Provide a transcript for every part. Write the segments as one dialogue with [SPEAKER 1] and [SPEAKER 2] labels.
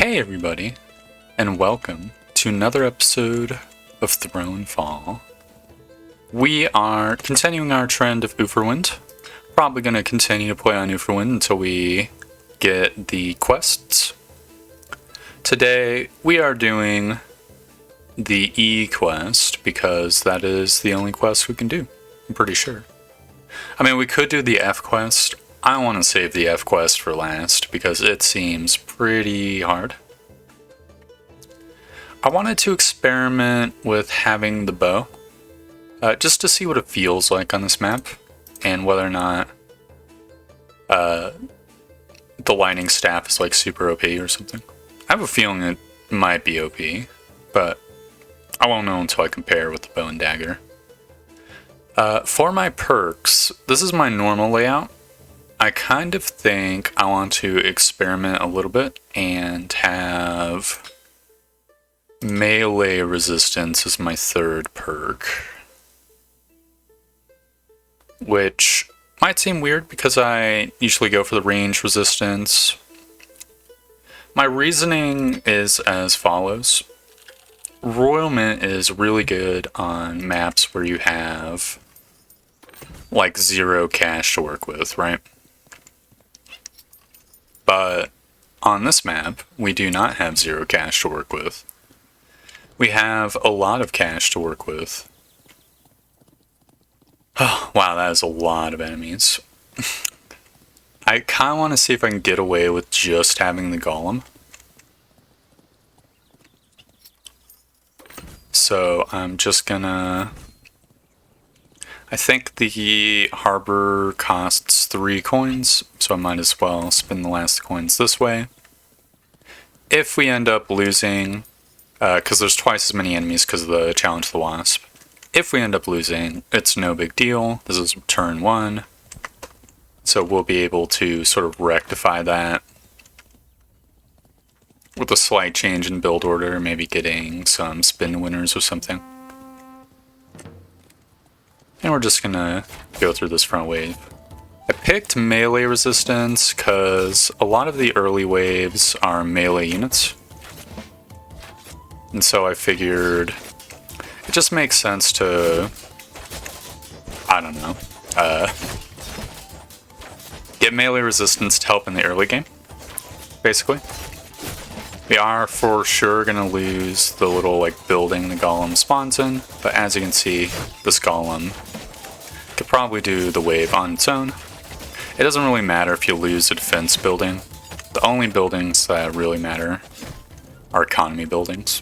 [SPEAKER 1] Hey everybody, and welcome to another episode of Thronefall. We are continuing our trend of uferwind. Probably going to continue to play on uferwind until we get the quests. Today we are doing the E quest because that is the only quest we can do, I'm pretty sure. I mean, we could do the F quest. I want to save the F quest for last because it seems pretty hard. I wanted to experiment with having the bow, just to see what it feels like on this map, and whether or not the lightning staff is like super OP or something. I have a feeling it might be OP, but I won't know until I compare with the bow and dagger. For my perks, this is my normal layout. I kind of think I want to experiment a little bit and have melee resistance as my third perk. Which might seem weird because I usually go for the range resistance. My reasoning is as follows. Royal Mint is really good on maps where you have like 0 cash to work with, right? But on this map, we do not have 0 cash to work with. We have a lot of cash to work with. Oh, wow, that is a lot of enemies. I kind of want to see if I can get away with just having the golem. So I'm just gonna... I think the harbor costs 3 coins, so I might as well spend the last coins this way. If we end up losing, because there's twice as many enemies because of the challenge of the wasp. If we end up losing, it's no big deal. This is turn 1, so we'll be able to sort of rectify that with a slight change in build order, maybe getting some spin winners or something. And we're just gonna go through this front wave. I picked melee resistance because a lot of the early waves are melee units. And so I figured it just makes sense to, I don't know, get melee resistance to help in the early game, basically. We are for sure gonna lose the little like building the golem spawns in, but as you can see, this golem could probably do the wave on its own. It doesn't really matter if you lose a defense building. The only buildings that really matter are economy buildings.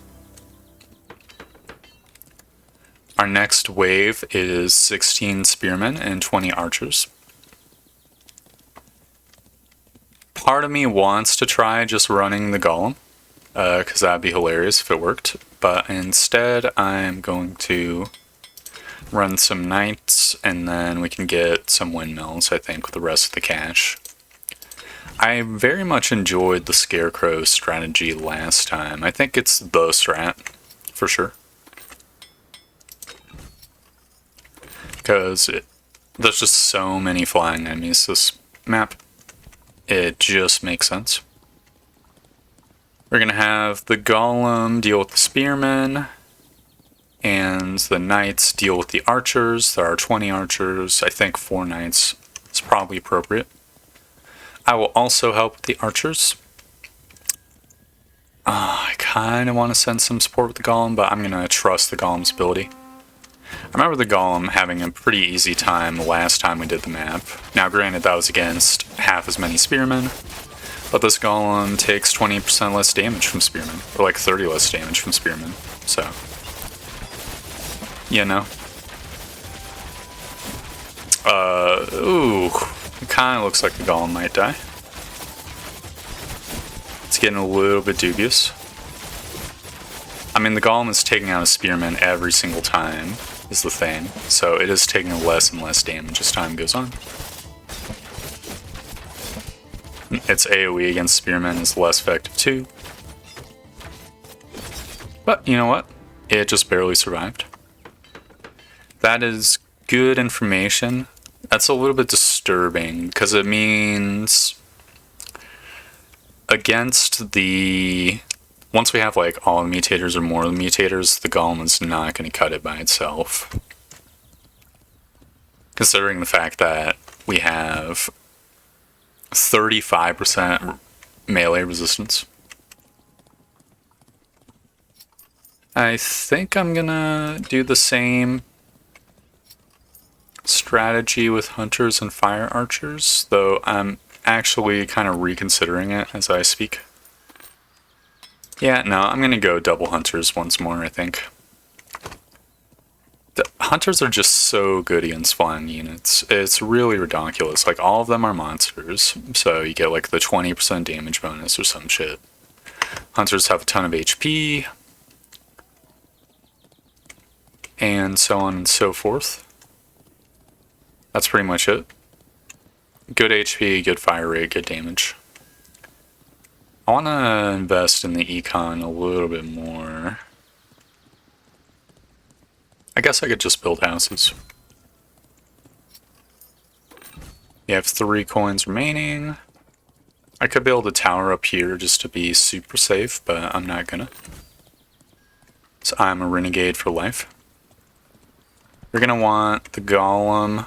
[SPEAKER 1] Our next wave is 16 spearmen and 20 archers. Part of me wants to try just running the golem, because that'd be hilarious if it worked, but instead I'm going to run some knights, and then we can get some windmills, I think, with the rest of the cash. I very much enjoyed the scarecrow strategy last time. I think it's the strat, for sure. Because there's just so many flying enemies this map. It just makes sense. We're going to have the golem deal with the spearmen, and the knights deal with the archers. There are 20 archers. I think 4 knights is probably appropriate. I will also help with the archers. I kind of want to send some support with the golem, but I'm going to trust the golem's ability. I remember the golem having a pretty easy time last time we did the map. Now granted, that was against half as many spearmen, but this golem takes 20% less damage from spearmen, or like 30 less damage from spearmen, so, you know. Ooh, it kind of looks like the golem might die. It's getting a little bit dubious. I mean, the golem is taking out a spearman every single time, is the thing, so it is taking less and less damage as time goes on. Its AoE against spearmen is less effective too. But you know what? It just barely survived. That is good information. That's a little bit disturbing because it means against the... Once we have like all the mutators or more of the mutators, the golem is not going to cut it by itself. Considering the fact that we have 35% melee resistance. I think I'm gonna do the same strategy with hunters and fire archers, though I'm actually kind of reconsidering it as I speak. Yeah, no, I'm gonna go double hunters once more, I think. The hunters are just so good against flying units. It's really ridiculous. Like, all of them are monsters, so you get like the 20% damage bonus or some shit. Hunters have a ton of HP, and so on and so forth. That's pretty much it. Good HP, good fire rate, good damage. I want to invest in the econ a little bit more. I guess I could just build houses. You have 3 coins remaining. I could build a tower up here just to be super safe, but I'm not gonna. So I'm a renegade for life. You're gonna want the golem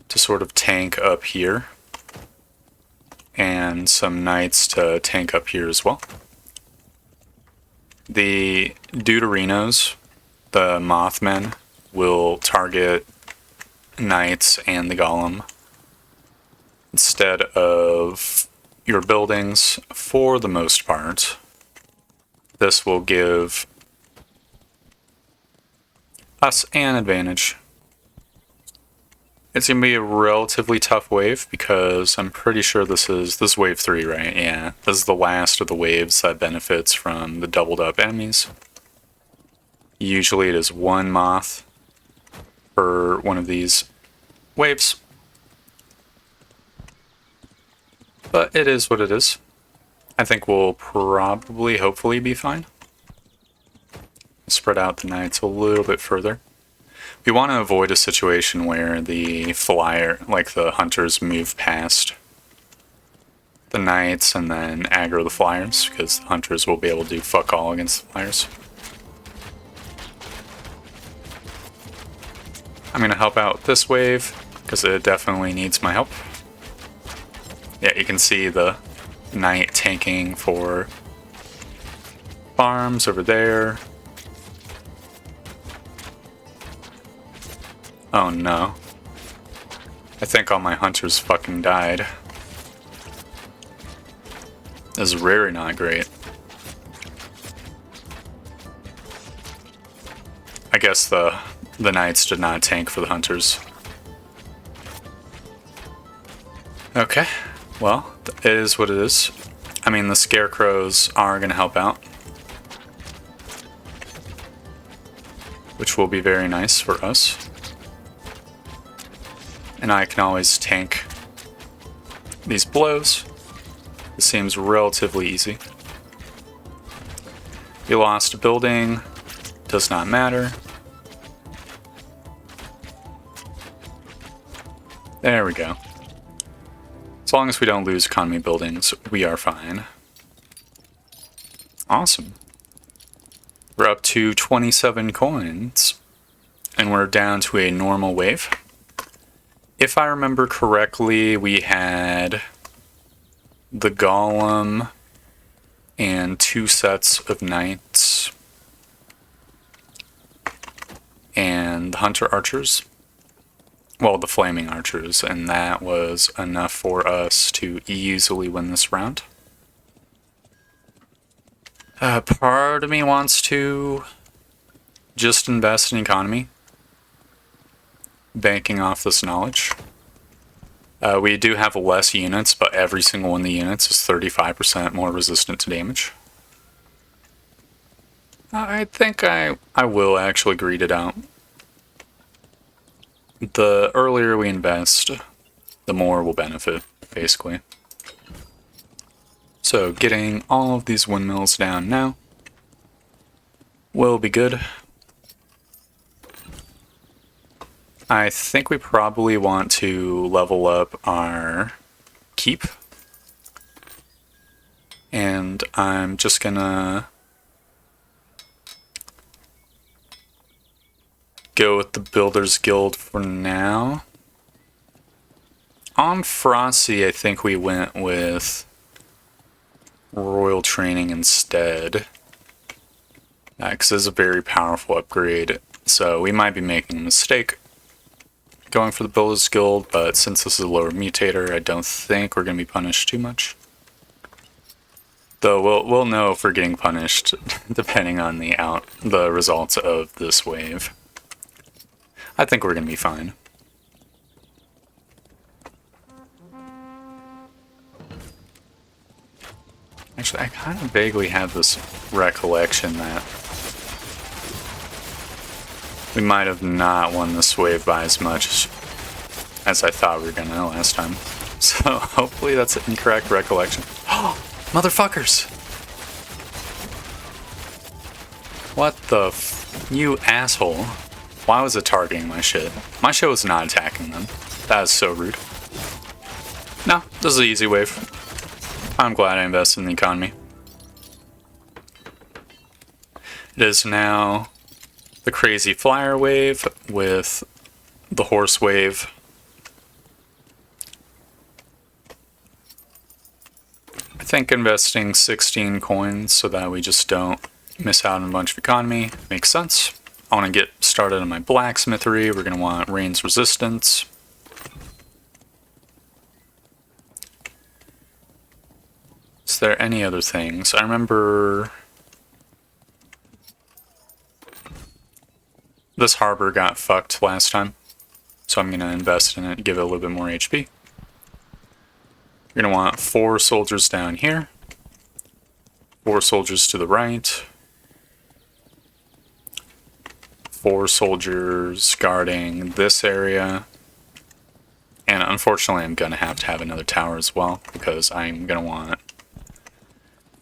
[SPEAKER 1] to sort of tank up here, and some knights to tank up here as well. The deuterinos, the Mothmen, will target knights and the golem instead of your buildings for the most part. This will give us an advantage. It's going to be a relatively tough wave because I'm pretty sure this is wave 3, right? Yeah, this is the last of the waves that benefits from the doubled up enemies. Usually it is 1 moth per one of these waves. But it is what it is. I think we'll probably, hopefully, be fine. Spread out the knights a little bit further. We want to avoid a situation where the flyer, like the hunters, move past the knights and then aggro the flyers, because the hunters will be able to do fuck all against the flyers. I'm going to help out this wave, because it definitely needs my help. Yeah, you can see the knight tanking for farms over there. Oh no. I think all my hunters fucking died. This is really not great. I guess the knights did not tank for the hunters. Okay, well, it is what it is. I mean, the scarecrows are going to help out, which will be very nice for us. And I can always tank these blows. It seems relatively easy. We lost a building. Does not matter. There we go. As long as we don't lose economy buildings, we are fine. Awesome. We're up to 27 coins. And we're down to a normal wave. If I remember correctly, we had the golem and 2 sets of knights and the hunter archers. Well, the flaming archers, and that was enough for us to easily win this round. Part of me wants to just invest in economy, banking off this knowledge. We do have less units, but every single one of the units is 35% more resistant to damage. I think I will actually greed it out. The earlier we invest, the more we'll benefit, basically. So getting all of these windmills down now will be good. I think we probably want to level up our keep. And I'm just gonna go with the Builders Guild for now. On Frosty, I think we went with Royal Training instead. Because it's a very powerful upgrade, so we might be making a mistake going for the Builders Guild, but since this is a lower Mutator, I don't think we're going to be punished too much. Though we'll know if we're getting punished depending on the results of this wave. I think we're going to be fine. Actually, I kind of vaguely have this recollection that we might have not won this wave by as much as I thought we were going to last time. So hopefully that's an incorrect recollection. Oh, motherfuckers! What the you asshole. Why was it targeting my shit? My shit was not attacking them. That is so rude. No, this is an easy wave. I'm glad I invested in the economy. It is now the crazy flyer wave with the horse wave. I think investing 16 coins so that we just don't miss out on a bunch of economy makes sense. I want to get started on my blacksmithery. We're going to want Rain's Resistance. Is there any other things? I remember this harbor got fucked last time, so I'm going to invest in it and give it a little bit more HP. You're going to want 4 soldiers down here, 4 soldiers to the right, 4 soldiers guarding this area, and unfortunately I'm going to have another tower as well, because I'm going to want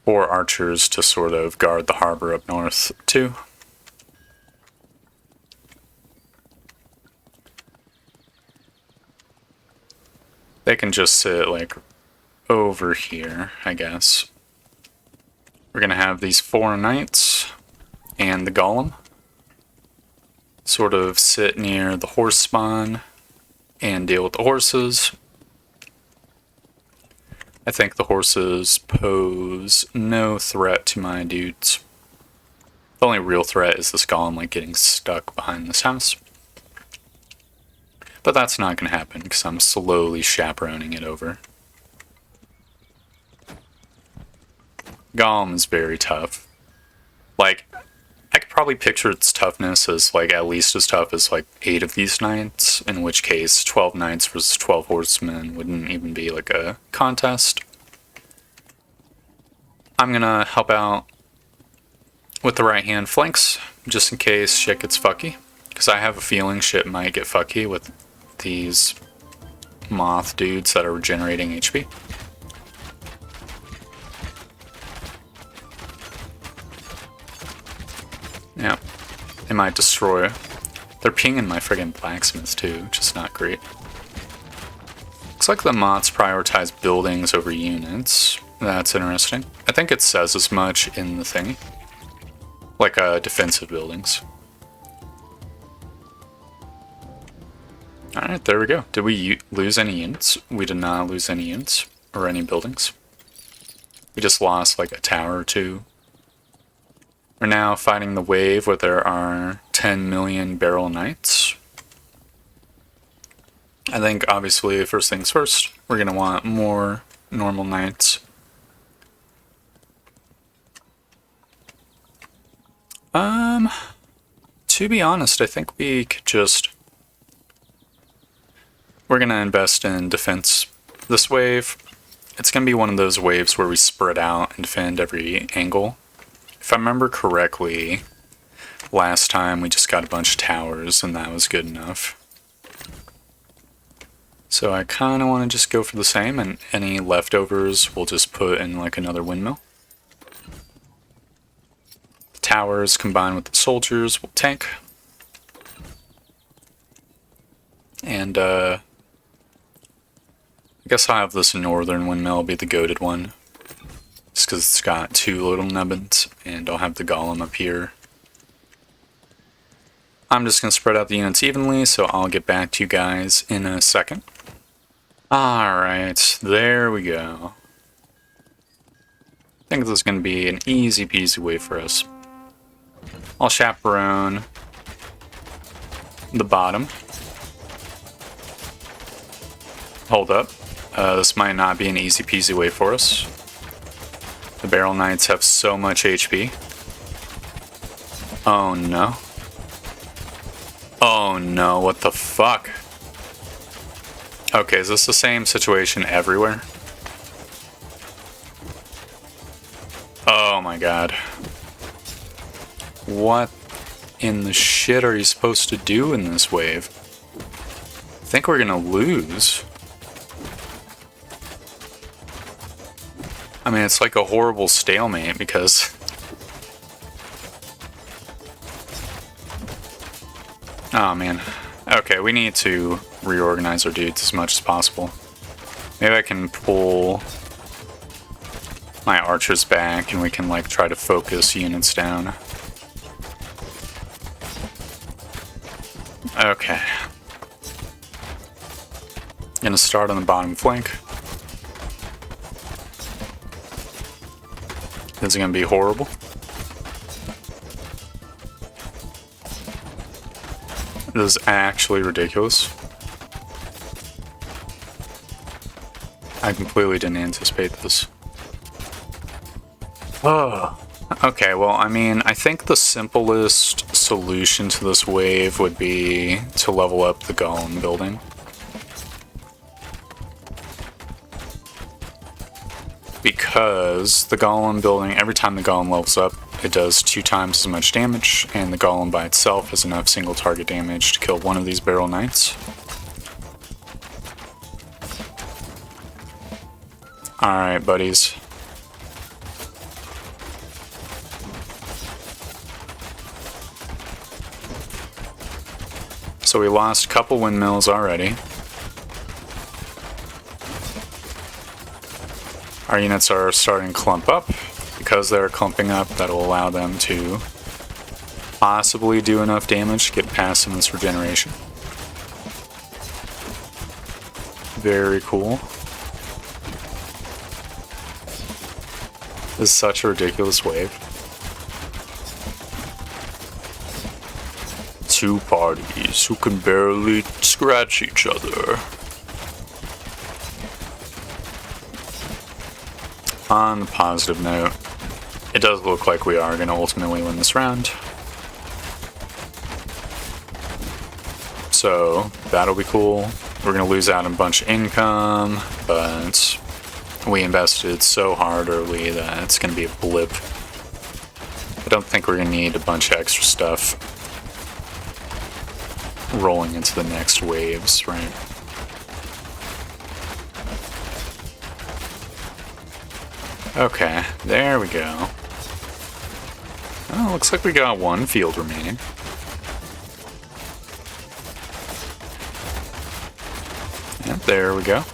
[SPEAKER 1] 4 archers to sort of guard the harbor up north too. They can just sit like over here, I guess. We're gonna have these 4 knights and the golem sort of sit near the horse spawn and deal with the horses. I think the horses pose no threat to my dudes. The only real threat is this golem like getting stuck behind this house. But that's not going to happen because I'm slowly chaperoning it over. Golem is very tough. Like, I could probably picture its toughness as like at least as tough as like 8 of these knights, in which case 12 knights versus 12 horsemen wouldn't even be like a contest. I'm gonna help out with the right hand flanks, just in case shit gets fucky, because I have a feeling shit might get fucky with these moth dudes that are regenerating HP. Yeah, they might destroy. They're pinging my friggin' blacksmith too, which is not great. Looks like the mods prioritize buildings over units. That's interesting. I think it says as much in the thing. Like defensive buildings. Alright, there we go. Did we lose any units? We did not lose any units or any buildings. We just lost like a tower or 2. We're now fighting the wave where there are 10 million barrel knights. I think obviously first things first, we're going to want more normal knights. To be honest, I think we could just... We're going to invest in defense this wave. It's going to be one of those waves where we spread out and defend every angle. If I remember correctly, last time we just got a bunch of towers and that was good enough. So I kind of want to just go for the same, and any leftovers we'll just put in like another windmill. The towers combined with the soldiers will tank. And I guess I'll have this northern windmill be the goated one. just because it's got 2 little nubbins, and I'll have the golem up here. I'm just going to spread out the units evenly, so I'll get back to you guys in a second. Alright, there we go. I think this is going to be an easy peasy way for us. I'll chaperone the bottom. Hold up. This might not be an easy peasy way for us. The Barrel Knights have so much HP. Oh no. Oh no, what the fuck? Okay, is this the same situation everywhere? Oh my god. What in the shit are you supposed to do in this wave? I think we're gonna lose. I mean, it's like a horrible stalemate because... Oh man. Okay, we need to reorganize our dudes as much as possible. Maybe I can pull my archers back and we can like try to focus units down. Okay. Gonna start on the bottom flank. This is gonna be horrible. This is actually ridiculous. I completely didn't anticipate this. Oh. Okay, well, I mean, I think the simplest solution to this wave would be to level up the golem building. Because the golem building, every time the golem levels up, it does 2 times as much damage, and the golem by itself has enough single target damage to kill one of these Barrel Knights. Alright, buddies. So we lost a couple windmills already. Our units are starting to clump up. Because they're clumping up, that'll allow them to possibly do enough damage to get past some of this regeneration. Very cool. This is such a ridiculous wave. 2 parties who can barely scratch each other. On a positive note, it does look like we are going to ultimately win this round. So, that'll be cool. We're going to lose out on a bunch of income, but we invested so hard early that it's going to be a blip. I don't think we're going to need a bunch of extra stuff rolling into the next waves, right? Okay, there we go. Oh, looks like we got 1 field remaining. Yep, there we go.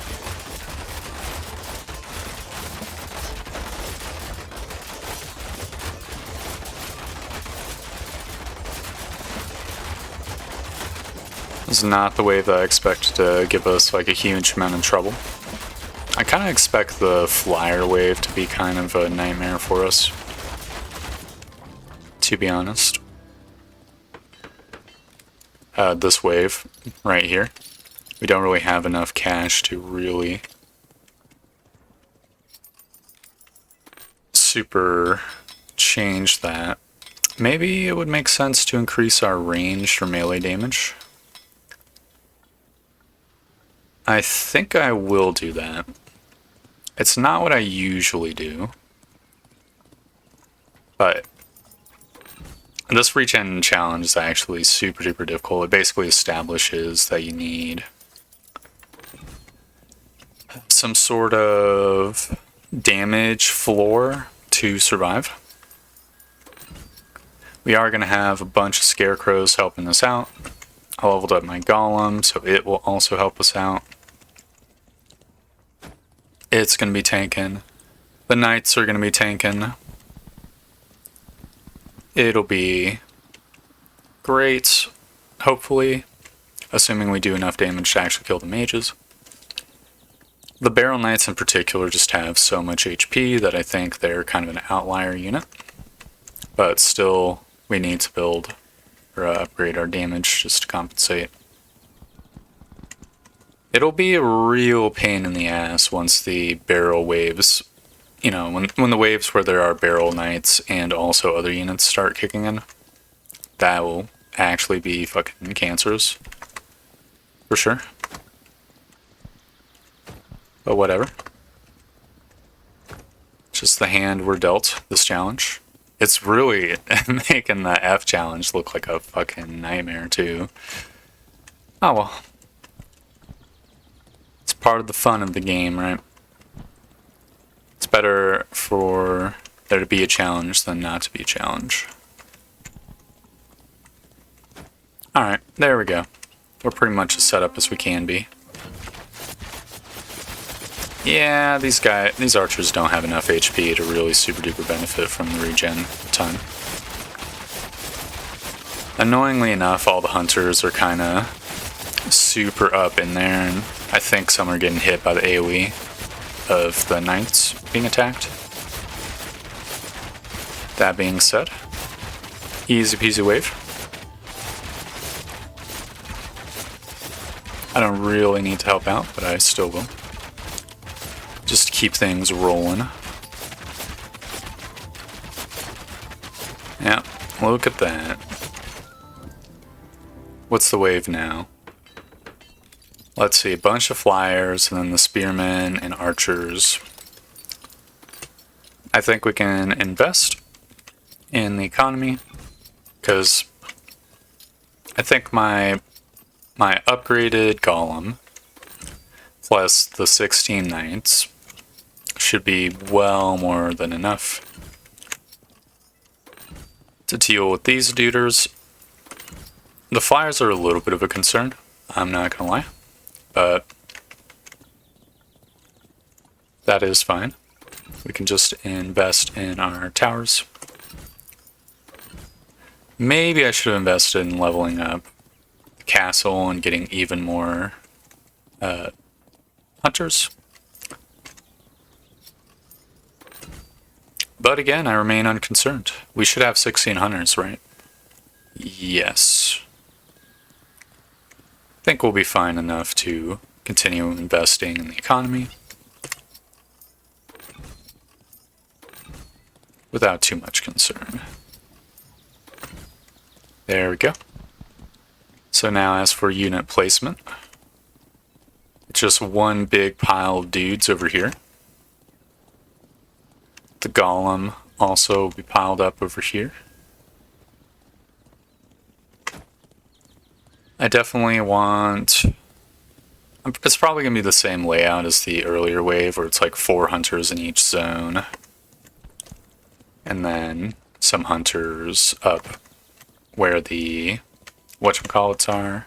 [SPEAKER 1] This is not the wave that I expected to give us like a huge amount of trouble. I kind of expect the flyer wave to be kind of a nightmare for us, to be honest. This wave right here, we don't really have enough cash to really super change that. Maybe it would make sense to increase our range for melee damage. I think I will do that. It's not what I usually do, but this regen challenge is actually super duper difficult. It basically establishes that you need some sort of damage floor to survive. We are going to have a bunch of scarecrows helping us out. I leveled up my golem, so it will also help us out. It's going to be tanking The knights are going to be tanking. It'll be great, hopefully, assuming we do enough damage to actually kill the mages. The barrel knights in particular just have so much HP that I think they're kind of an outlier unit. But still, we need to build or upgrade our damage just to compensate. It'll be a real pain in the ass once the barrel waves, you know, when the waves where there are barrel knights and also other units start kicking in. That will actually be fucking cancerous. For sure. But whatever. Just the hand we're dealt this challenge. It's really making the F challenge look like a fucking nightmare too. Oh well. It's part of the fun of the game, right? It's better for there to be a challenge than not to be a challenge. Alright, there we go. We're pretty much as set up as we can be. Yeah, these archers don't have enough HP to really super duper benefit from the regen a ton. Annoyingly enough, all the hunters are kind of super up in there, and I think some are getting hit by the AoE of the knights being attacked. That being said, easy peasy wave. I don't really need to help out, but I still will. Just to keep things rolling. Yeah, look at that. What's the wave now? Let's see, a bunch of flyers, and then the spearmen and archers. I think we can invest in the economy, because I think my upgraded golem plus the 16 knights should be well more than enough to deal with these duders. The flyers are a little bit of a concern, I'm not gonna lie, but that is fine. We can just invest in our towers. Maybe I should have invested in leveling up the castle and getting even more hunters. But again, I remain unconcerned. We should have 16 hunters, right? Yes. I think we'll be fine enough to continue investing in the economy without too much concern. There we go. So now as for unit placement, it's just one big pile of dudes over here. The golem also will be piled up over here. I definitely want... It's probably going to be the same layout as the earlier wave, where it's like 4 hunters in each zone. And then some hunters up where the whatchamacallits are.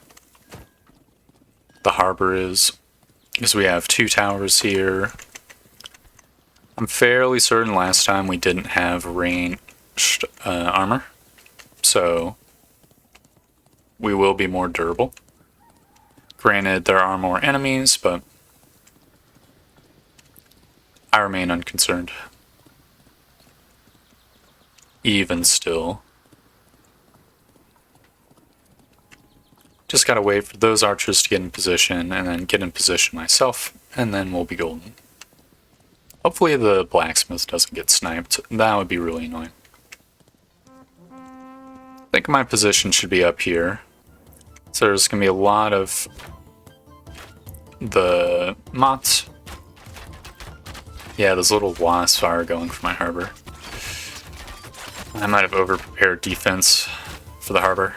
[SPEAKER 1] The harbor is. Because we have 2 towers here. I'm fairly certain last time we didn't have ranged armor, so we will be more durable. Granted, there are more enemies, but I remain unconcerned. Even still. Just gotta wait for those archers to get in position, and then get in position myself, and then we'll be golden. Hopefully the blacksmith doesn't get sniped. That would be really annoying. I think my position should be up here. So there's going to be a lot of the mots. Yeah, those little wasps are going for my harbor. I might have over-prepared defense for the harbor.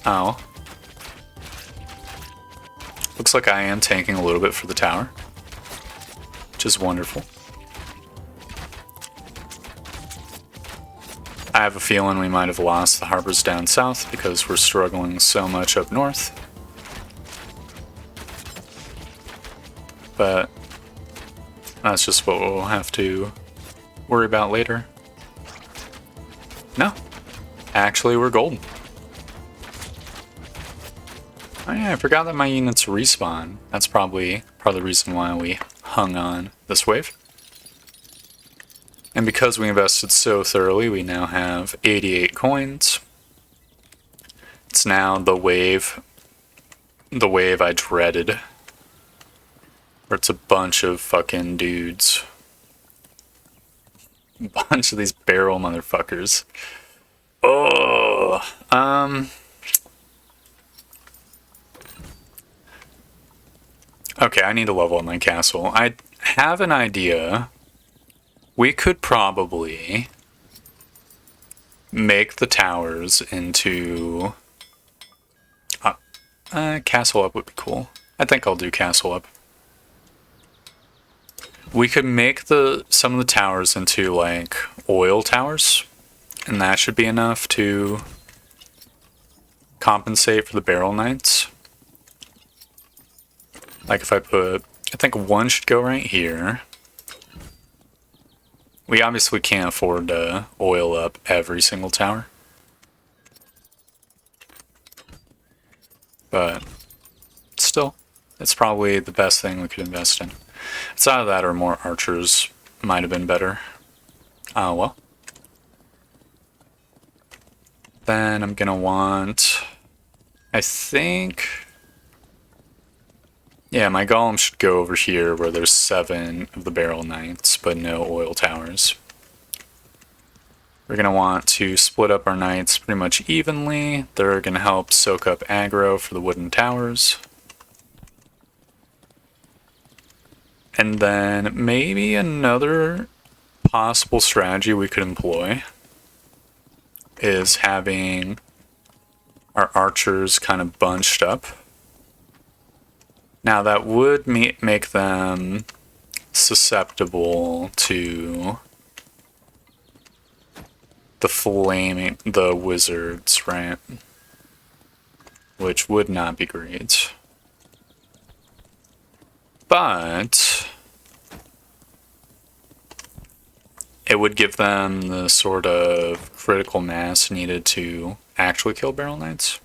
[SPEAKER 1] Oh. Looks like I am tanking a little bit for the tower, which is wonderful. I have a feeling we might have lost the harbors down south because we're struggling so much up north. But that's just what we'll have to worry about later. No. Actually, we're golden. Oh yeah, I forgot that my units respawn. That's probably part of the reason why we hung on this wave. And because we invested so thoroughly, we now have 88 coins. It's now the wave I dreaded. Where it's a bunch of fucking dudes. A bunch of these barrel motherfuckers. Oh, okay, I need to level up my castle. I have an idea. We could probably make the towers into... castle up would be cool. I think I'll do castle up. We could make some of the towers into, like, oil towers. And that should be enough to compensate for the barrel knights. Like if I think one should go right here. We obviously can't afford to oil up every single tower. But still, it's probably the best thing we could invest in. It's either that or more archers might have been better. Oh well. Then I'm gonna want, I think, yeah, my golem should go over here where there's 7 of the barrel knights, but no oil towers. We're gonna want to split up our knights pretty much evenly. They're gonna help soak up aggro for the wooden towers. And then maybe another possible strategy we could employ is having our archers kind of bunched up. Now that would make them susceptible to the wizards, right? Which would not be great. But it would give them the sort of critical mass needed to actually kill barrel knights.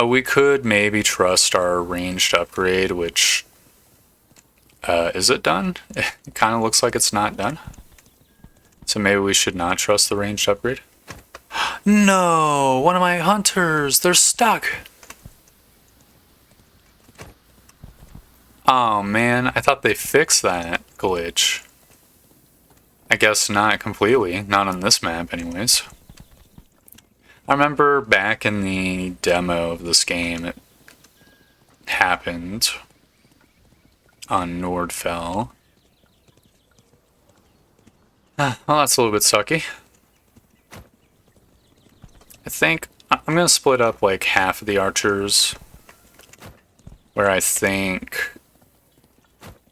[SPEAKER 1] We could maybe trust our ranged upgrade, which... is it done? It kind of looks like it's not done. So maybe we should not trust the ranged upgrade. No! One of my hunters! They're stuck! Oh man, I thought they fixed that glitch. I guess not completely. Not on this map, anyways. I remember back in the demo of this game, it happened on Nordfell. Well, that's a little bit sucky. I think I'm going to split up like half of the archers where I think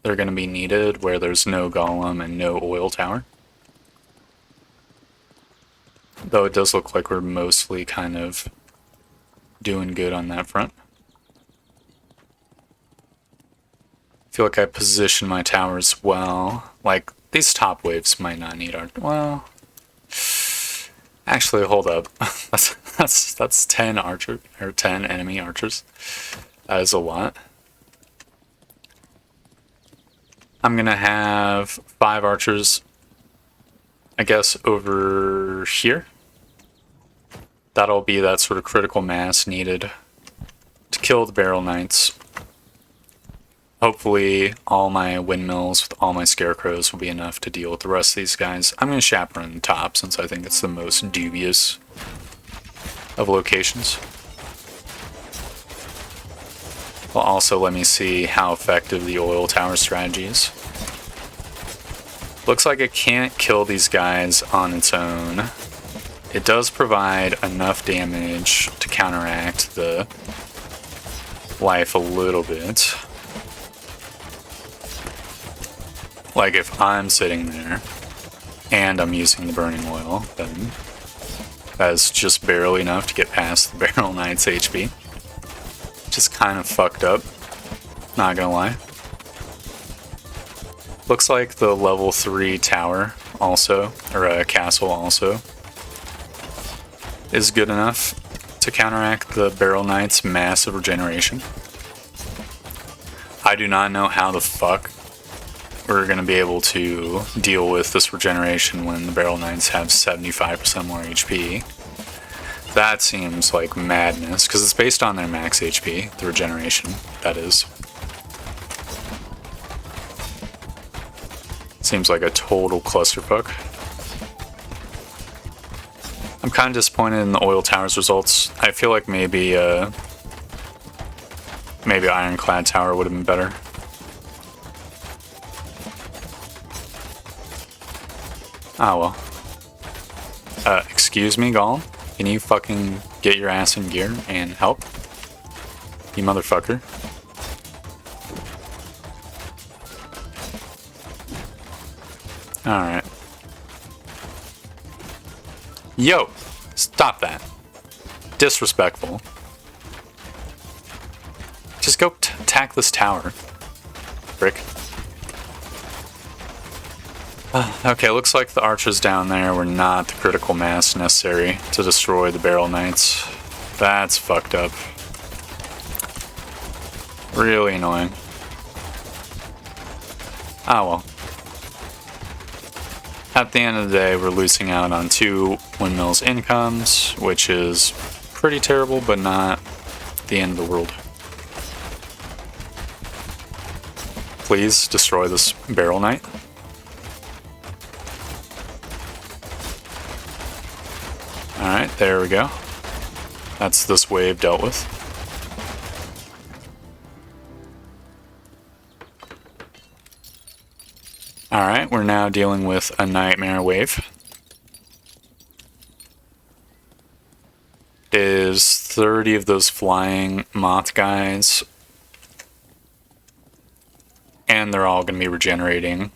[SPEAKER 1] they're going to be needed, where there's no golem and no oil tower. Though it does look like we're mostly kind of doing good on that front. I feel like I position my towers well. Like, these top waves might not need our... Well... Actually, hold up. that's 10 archer, or 10 enemy archers. That is a lot. I'm gonna have 5 archers, I guess, over here. That'll be that sort of critical mass needed to kill the barrel knights. Hopefully all my windmills with all my scarecrows will be enough to deal with the rest of these guys. I'm going to chaperone the top since I think it's the most dubious of locations. Will also let me see how effective the oil tower strategy is. Looks like it can't kill these guys on its own. It does provide enough damage to counteract the life a little bit. Like if I'm sitting there and I'm using the burning oil, then that's just barely enough to get past the barrel knight's HP. Just kind of fucked up, not gonna lie. Looks like the level 3 tower also, or a castle also, is good enough to counteract the Barrel Knight's massive regeneration. I do not know how the fuck we're going to be able to deal with this regeneration when the Barrel Knights have 75% more HP. That seems like madness, because it's based on their max HP, the regeneration, that is. Seems like a total clusterfuck. I'm kind of disappointed in the Oil Tower's results. I feel like maybe Ironclad Tower would have been better. Oh well. Excuse me, Golem? Can you fucking get your ass in gear and help? You motherfucker. Alright. Yo! Stop that. Disrespectful. Just go attack this tower. Brick. Okay, looks like the archers down there were not the critical mass necessary to destroy the Barrel Knights. That's fucked up. Really annoying. Ah well. At the end of the day, we're losing out on 2 windmills incomes, which is pretty terrible, but not the end of the world. Please destroy this Barrel Knight. Alright, there we go. That's this wave dealt with. Alright, we're now dealing with a Nightmare wave. Is 30 of those flying moth guys. And they're all going to be regenerating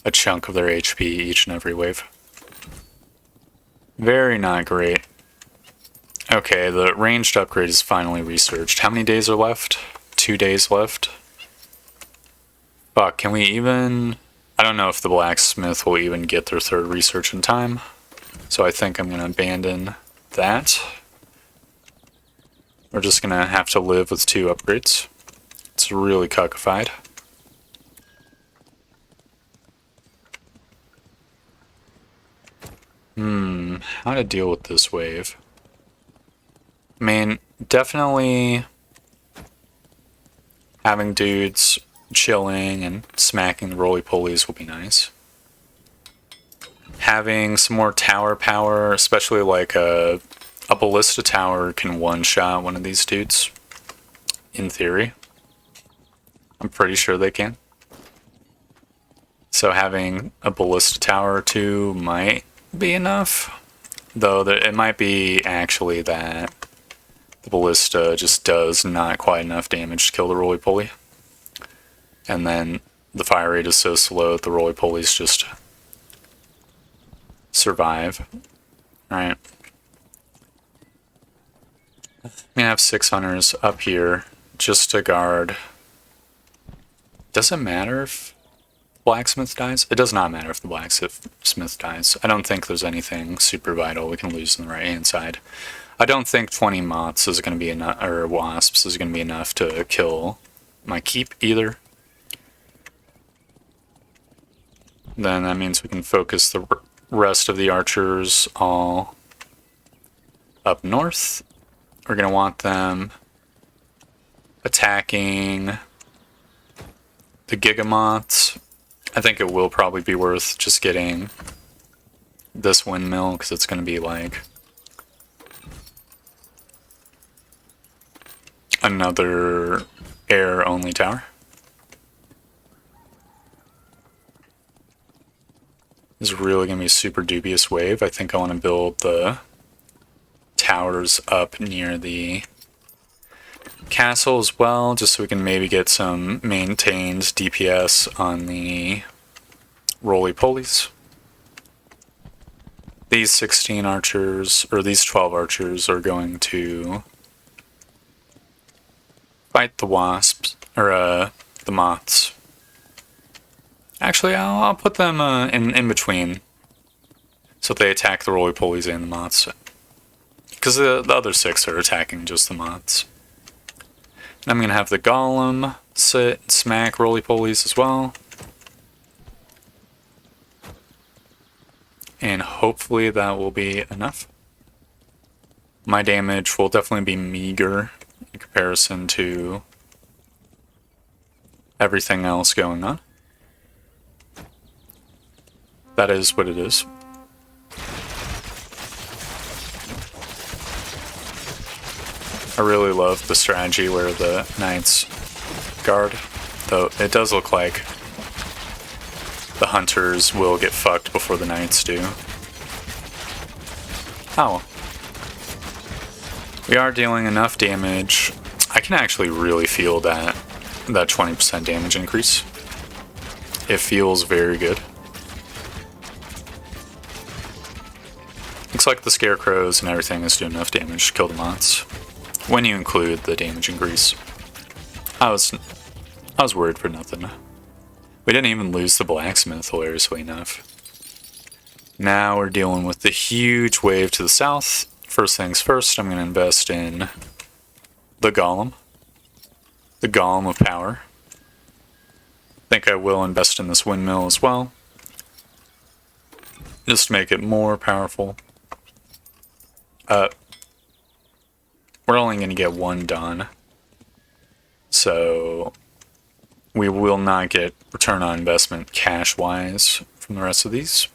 [SPEAKER 1] a chunk of their HP each and every wave. Very not great. Okay, the ranged upgrade is finally researched. How many days are left? 2 days left? Fuck, can we even... I don't know if the blacksmith will even get their 3rd research in time. So I think I'm going to abandon that. We're just going to have to live with 2 upgrades. It's really cuckified. How to deal with this wave? I mean, definitely having dudes chilling and smacking the roly-polies will be nice. Having some more tower power, especially like a ballista tower can one-shot one of these dudes. In theory. I'm pretty sure they can. So having a ballista tower or 2 might be enough. Though it might be actually that the ballista just does not quite enough damage to kill the roly-poly. And then the fire rate is so slow that the roly-polies just survive. Alright. I'm gonna have 6 hunters up here just to guard. Does it matter if blacksmith dies? It does not matter if the blacksmith dies. I don't think there's anything super vital we can lose on the right hand side. I don't think 20 moths is going to be enough, or wasps is going to be enough to kill my keep either. Then that means we can focus the rest of the archers all up north. We're going to want them attacking the gigamoths. I think it will probably be worth just getting this windmill, because it's going to be like another air-only tower. This is really going to be a super dubious wave. I think I want to build the towers up near the castle as well, just so we can maybe get some maintained DPS on the roly-polies. These 16 archers, or these 12 archers, are going to fight the wasps, or the moths. Actually, I'll put them in between. So they attack the roly-polies and the moths. Because the other 6 are attacking just the moths. And I'm going to have the golem sit and smack roly-polies as well. And hopefully that will be enough. My damage will definitely be meager in comparison to everything else going on. That is what it is. I really love the strategy where the knights guard, though it does look like the hunters will get fucked before the knights do. Oh. We are dealing enough damage. I can actually really feel that 20% damage increase. It feels very good. Looks like the scarecrows and everything is doing enough damage to kill the moths. When you include the damage increase. I was worried for nothing. We didn't even lose the blacksmith, hilariously enough. Now we're dealing with the huge wave to the south. First things first, I'm going to invest in the golem. The golem of power. I think I will invest in this windmill as well. Just to make it more powerful. We're only going to get one done. So we will not get return on investment cash-wise from the rest of these.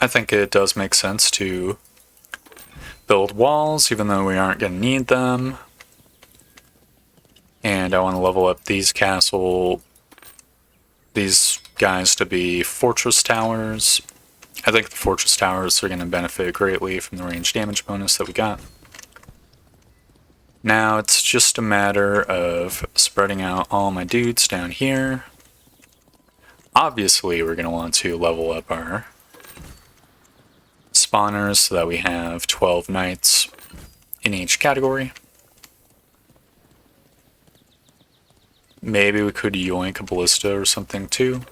[SPEAKER 1] I think it does make sense to build walls, even though we aren't going to need them. And I want to level up these guys to be fortress towers. I think the fortress towers are going to benefit greatly from the range damage bonus that we got. Now it's just a matter of spreading out all my dudes down here. Obviously, we're going to want to level up our spawners so that we have 12 knights in each category. Maybe we could yoink a ballista or something too.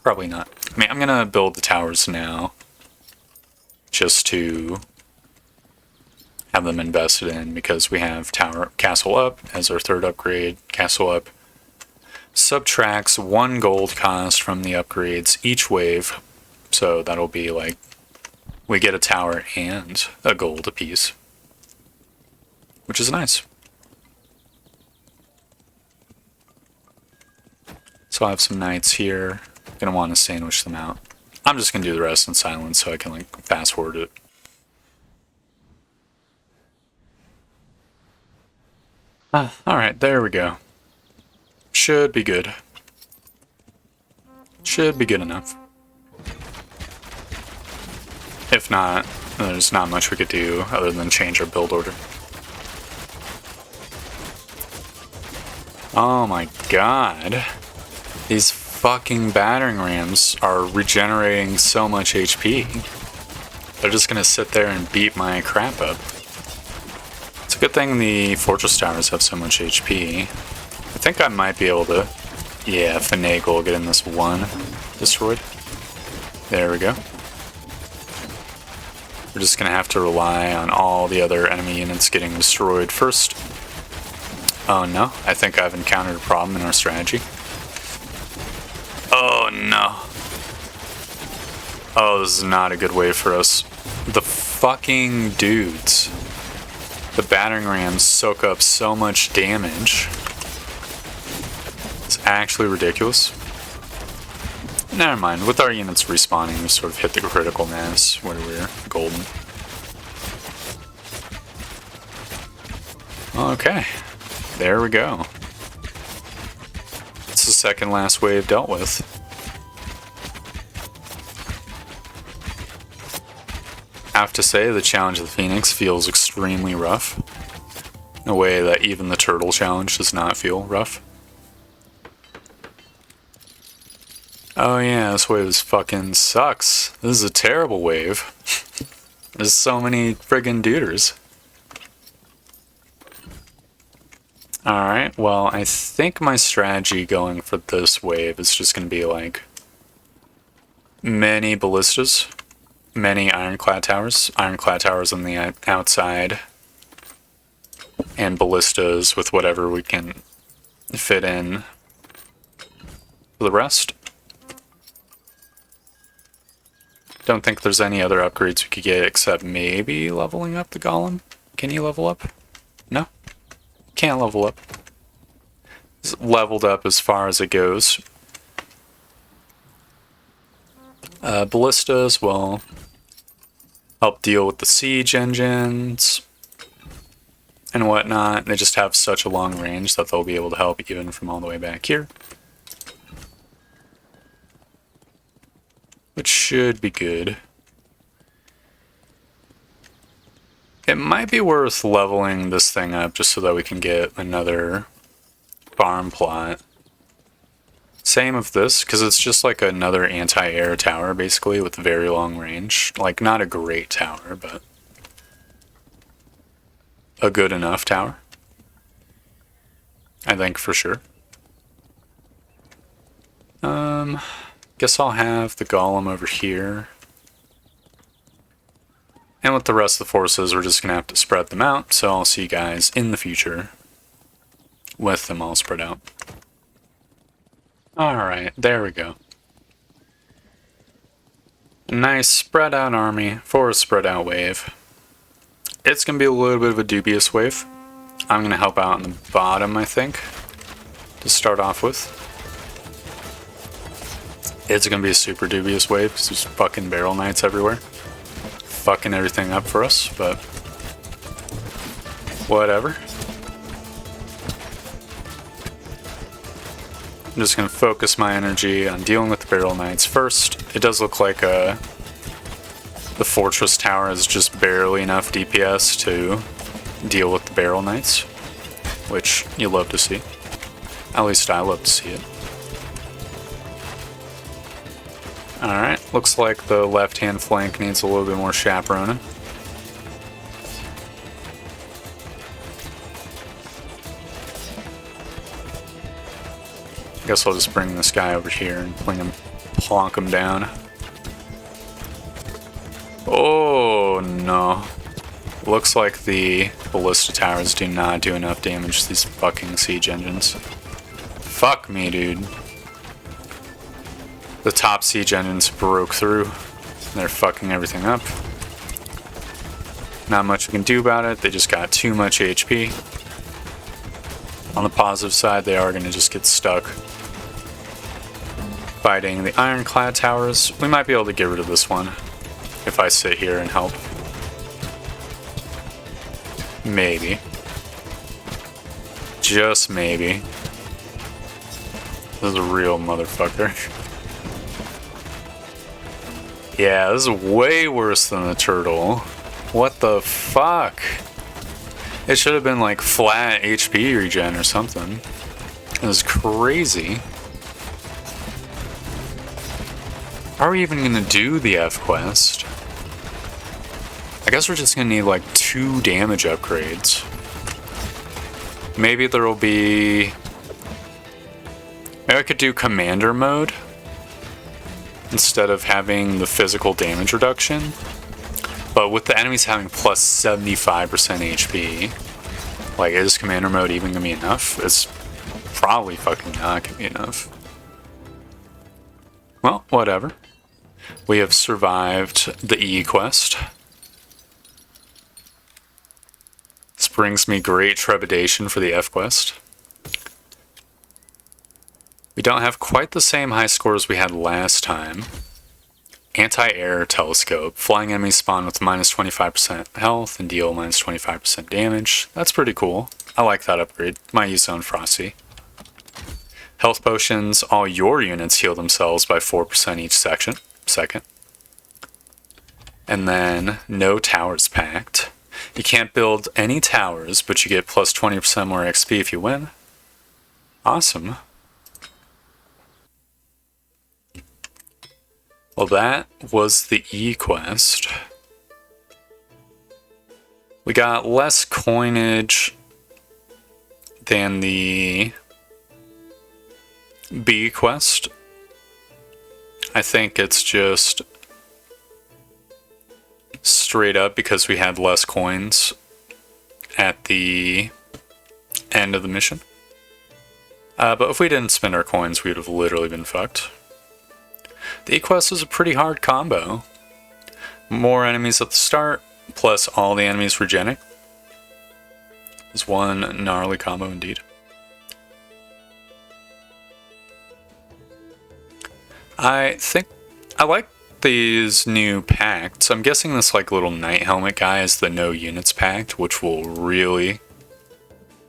[SPEAKER 1] Probably not. I mean, I'm going to build the towers now just to have them invested in, because we have castle up as our third upgrade. Castle up subtracts 1 gold cost from the upgrades each wave, so that'll be like we get a tower and a gold apiece, which is nice. So I have some knights here. Gonna want to sandwich them out. I'm just gonna do the rest in silence so I can like fast forward it. Alright, there we go. Should be good. Should be good enough. If not, there's not much we could do other than change our build order. Oh my god. These fucking battering rams are regenerating so much HP. They're just gonna sit there and beat my crap up. It's a good thing the fortress towers have so much HP. I think I might be able to, yeah, finagle getting this one destroyed. There we go. We're just gonna have to rely on all the other enemy units getting destroyed first. Oh no, I think I've encountered a problem in our strategy. Oh no. Oh, this is not a good way for us. The fucking dudes. The battering rams soak up so much damage. It's actually ridiculous. Never mind, with our units respawning, we sort of hit the critical mass where we're golden. Okay, there we go. It's the second last wave dealt with. I have to say, the challenge of the Phoenix feels extremely rough. In a way that even the turtle challenge does not feel rough. Oh yeah, this wave fucking sucks. This is a terrible wave. There's so many friggin' duders. Alright, well, I think my strategy going for this wave is just going to be like many ballistas, many ironclad towers on the outside, and ballistas with whatever we can fit in for the rest. Don't think there's any other upgrades we could get except maybe leveling up the golem. Can you level up? No? Can't level up. It's leveled up as far as it goes. Ballistas will help deal with the siege engines and whatnot. They just have such a long range that they'll be able to help even from all the way back here. Which should be good. It might be worth leveling this thing up just so that we can get another farm plot. Same with this, because it's just like another anti-air tower, basically, with very long range. Like, not a great tower, but a good enough tower. I think, for sure. Guess I'll have the golem over here. And with the rest of the forces, we're just going to have to spread them out, so I'll see you guys in the future with them all spread out. Alright, there we go. Nice spread out army for a spread out wave. It's going to be a little bit of a dubious wave. I'm going to help out on the bottom, I think, to start off with. It's going to be a super dubious wave because there's fucking barrel knights everywhere. Fucking everything up for us, but whatever. I'm just going to focus my energy on dealing with the barrel knights first. It does look like the fortress tower is just barely enough DPS to deal with the barrel knights, which you love to see. At least I love to see it. Alright, looks like the left-hand flank needs a little bit more chaperoning. Guess I'll just bring this guy over here and plonk him down. Oh no. Looks like the ballista towers do not do enough damage to these fucking siege engines. Fuck me, dude. The top siege engines broke through. They're fucking everything up. Not much we can do about it. They just got too much HP. On the positive side, they are going to just get stuck fighting the ironclad towers. We might be able to get rid of this one if I sit here and help. Maybe. Just maybe. This is a real motherfucker. Yeah, this is way worse than the turtle. What the fuck? It should have been like flat HP regen or something. It was crazy. How are we even gonna do the F quest? I guess we're just gonna need like 2 damage upgrades. Maybe there will be... Maybe I could do commander mode instead of having the physical damage reduction. But with the enemies having plus 75% HP, like, is commander mode even gonna be enough? It's probably fucking not gonna be enough. Well, whatever. We have survived the E quest. This brings me great trepidation for the F quest. We don't have quite the same high scores we had last time. Anti-air telescope. Flying enemies spawn with minus 25% health and deal minus 25% damage. That's pretty cool. I like that upgrade. Might use it on Frosty. Health potions. All your units heal themselves by 4% each second. And then no towers packed. You can't build any towers, but you get plus 20% more XP if you win. Awesome. Well, that was the E quest. We got less coinage than the B quest. I think it's just straight up because we had less coins at the end of the mission. But if we didn't spend our coins, we would have literally been fucked. The E quest is a pretty hard combo. More enemies at the start, plus all the enemies regening. Is one gnarly combo indeed. I think I like these new pacts. I'm guessing this like little knight helmet guy is the no units pact, which will really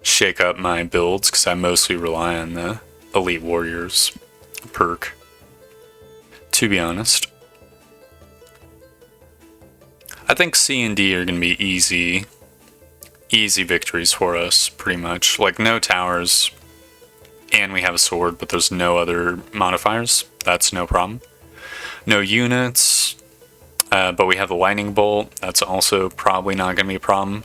[SPEAKER 1] shake up my builds because I mostly rely on the elite warriors perk, to be honest. I think C and D are going to be easy victories for us, pretty much. Like no towers, and we have a sword, but there's no other modifiers. That's no problem. No units, but we have the lightning bolt. That's also probably not going to be a problem.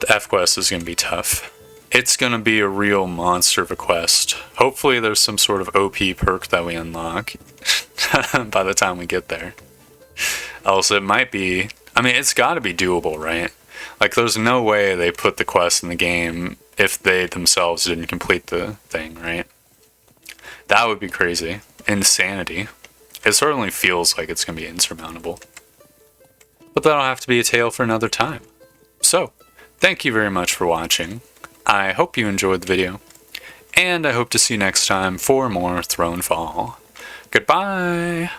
[SPEAKER 1] The F quest is going to be tough. It's going to be a real monster of a quest. Hopefully there's some sort of OP perk that we unlock by the time we get there. Else it might be, I mean, it's got to be doable, right? Like there's no way they put the quest in the game if they themselves didn't complete the thing, right? That would be crazy. Insanity. It certainly feels like it's going to be insurmountable. But that'll have to be a tale for another time. So, thank you very much for watching. I hope you enjoyed the video. And I hope to see you next time for more Thronefall. Goodbye!